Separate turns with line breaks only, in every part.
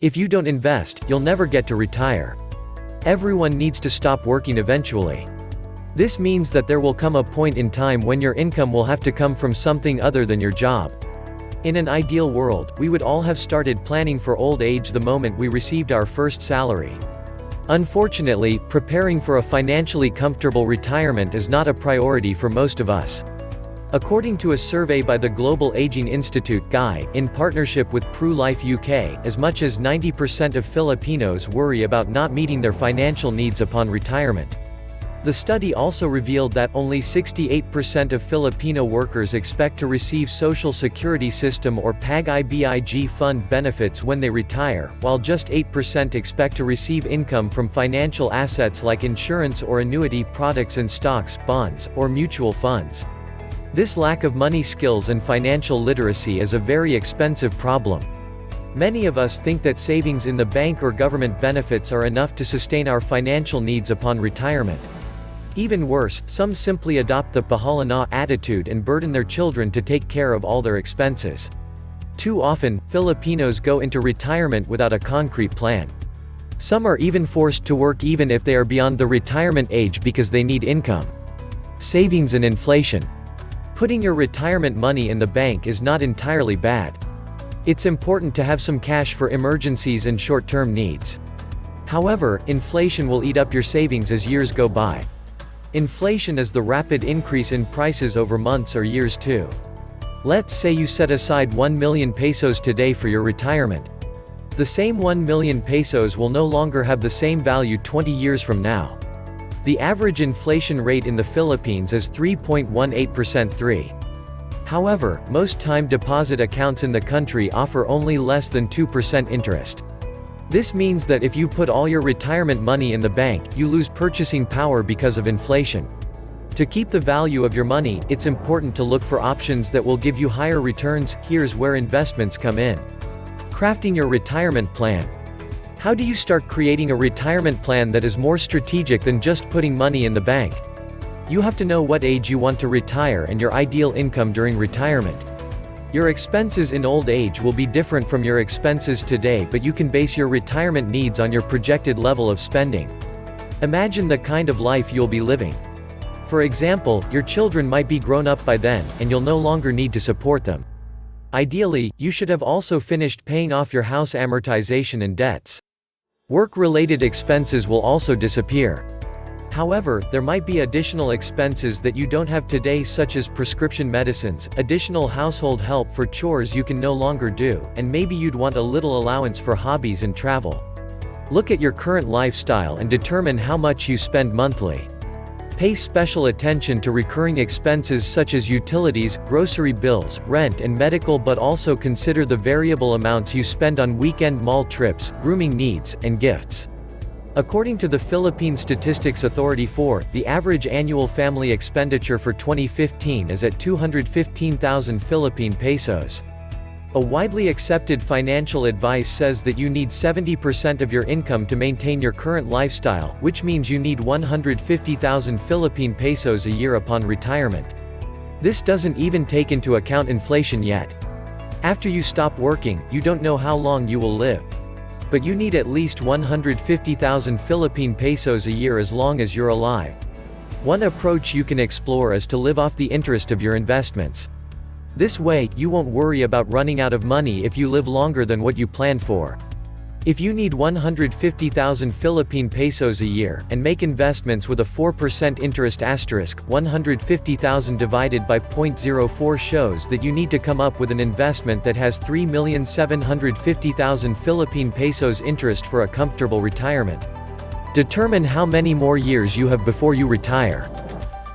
If you don't invest, you'll never get to retire. Everyone needs to stop working eventually. This means that there will come a point in time when your income will have to come from something other than your job. In an ideal world, we would all have started planning for old age the moment we received our first salary. Unfortunately, preparing for a financially comfortable retirement is not a priority for most of us. According to a survey by the Global Aging Institute (GAI), in partnership with PruLife UK, as much as 90% of Filipinos worry about not meeting their financial needs upon retirement. The study also revealed that only 68% of Filipino workers expect to receive Social Security System or PAG-IBIG fund benefits when they retire, while just 8% expect to receive income from financial assets like insurance or annuity products and stocks, bonds, or mutual funds. This lack of money skills and financial literacy is a very expensive problem. Many of us think that savings in the bank or government benefits are enough to sustain our financial needs upon retirement. Even worse, some simply adopt the "bahala na" attitude and burden their children to take care of all their expenses. Too often, Filipinos go into retirement without a concrete plan. Some are even forced to work even if they are beyond the retirement age because they need income. Savings and inflation. Putting your retirement money in the bank is not entirely bad. It's important to have some cash for emergencies and short-term needs. However, inflation will eat up your savings as years go by. Inflation is the rapid increase in prices over months or years too. Let's say you set aside 1 million pesos today for your retirement. The same 1 million pesos will no longer have the same value 20 years from now. The average inflation rate in the Philippines is 3.18%. However, most time deposit accounts in the country offer only less than 2% interest. This means that if you put all your retirement money in the bank, you lose purchasing power because of inflation. To keep the value of your money, it's important to look for options that will give you higher returns. Here's where investments come in. Crafting your retirement plan. How do you start creating a retirement plan that is more strategic than just putting money in the bank? You have to know what age you want to retire and your ideal income during retirement. Your expenses in old age will be different from your expenses today, but you can base your retirement needs on your projected level of spending. Imagine the kind of life you'll be living. For example, your children might be grown up by then, and you'll no longer need to support them. Ideally, you should have also finished paying off your house amortization and debts. Work-related expenses will also disappear. However, there might be additional expenses that you don't have today, such as prescription medicines, additional household help for chores you can no longer do, and maybe you'd want a little allowance for hobbies and travel. Look at your current lifestyle and determine how much you spend monthly. Pay special attention to recurring expenses such as utilities, grocery bills, rent and medical, but also consider the variable amounts you spend on weekend mall trips, grooming needs, and gifts. According to the Philippine Statistics Authority 4, the average annual family expenditure for 2015 is at 215,000 Philippine pesos. A widely accepted financial advice says that you need 70% of your income to maintain your current lifestyle, which means you need 150,000 Philippine pesos a year upon retirement. This doesn't even take into account inflation yet. After you stop working, you don't know how long you will live. But you need at least 150,000 Philippine pesos a year as long as you're alive. One approach you can explore is to live off the interest of your investments. This way, you won't worry about running out of money if you live longer than what you planned for. If you need 150,000 Philippine pesos a year, and make investments with a 4% interest *, 150,000 divided by 0.04 shows that you need to come up with an investment that has 3,750,000 Philippine pesos interest for a comfortable retirement. Determine how many more years you have before you retire.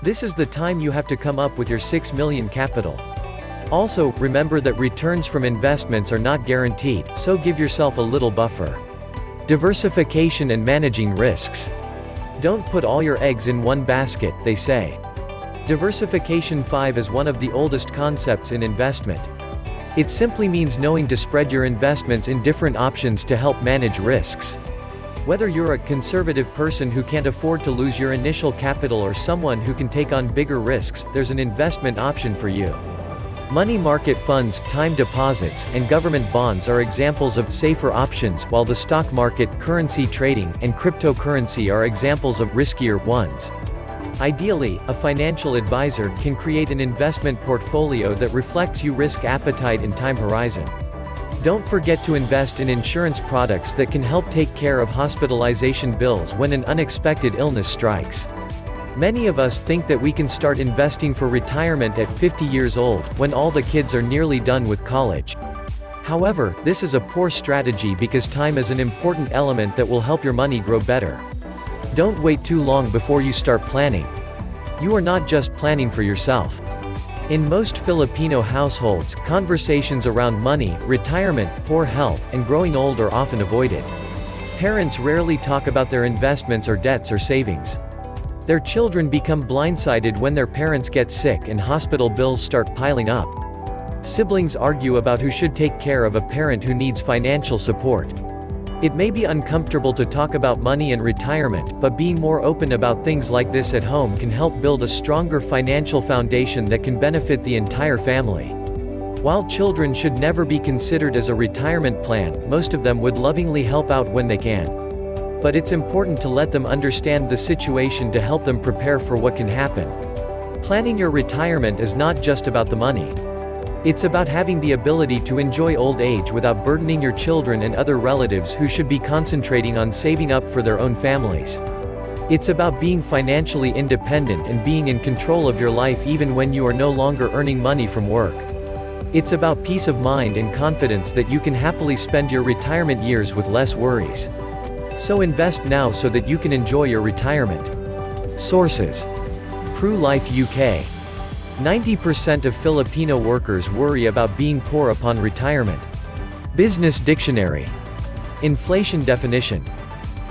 This is the time you have to come up with your 6 million capital. Also, remember that returns from investments are not guaranteed, so give yourself a little buffer. Diversification and managing risks. Don't put all your eggs in one basket, they say. Diversification 5 is one of the oldest concepts in investment. It simply means knowing to spread your investments in different options to help manage risks. Whether you're a conservative person who can't afford to lose your initial capital or someone who can take on bigger risks, there's an investment option for you. Money market funds, time deposits, and government bonds are examples of safer options, while the stock market, currency trading, and cryptocurrency are examples of riskier ones. Ideally, a financial advisor can create an investment portfolio that reflects your risk appetite and time horizon. Don't forget to invest in insurance products that can help take care of hospitalization bills when an unexpected illness strikes. Many of us think that we can start investing for retirement at 50 years old, when all the kids are nearly done with college. However, this is a poor strategy because time is an important element that will help your money grow better. Don't wait too long before you start planning. You are not just planning for yourself. In most Filipino households, conversations around money, retirement, poor health, and growing old are often avoided. Parents rarely talk about their investments or debts or savings. Their children become blindsided when their parents get sick and hospital bills start piling up. Siblings argue about who should take care of a parent who needs financial support. It may be uncomfortable to talk about money and retirement, but being more open about things like this at home can help build a stronger financial foundation that can benefit the entire family. While children should never be considered as a retirement plan, most of them would lovingly help out when they can. But it's important to let them understand the situation to help them prepare for what can happen. Planning your retirement is not just about the money. It's about having the ability to enjoy old age without burdening your children and other relatives who should be concentrating on saving up for their own families. It's about being financially independent and being in control of your life even when you are no longer earning money from work. It's about peace of mind and confidence that you can happily spend your retirement years with less worries. So invest now so that you can enjoy your retirement. Sources: PruLife UK. 90% of Filipino workers worry about being poor upon retirement. Business Dictionary. Inflation definition.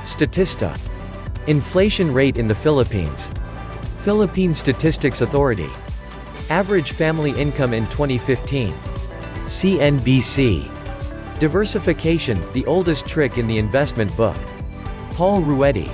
Statista. Inflation rate in the Philippines. Philippine Statistics Authority. Average family income in 2015. CNBC. Diversification, the oldest trick in the investment book. Paul Ruedi.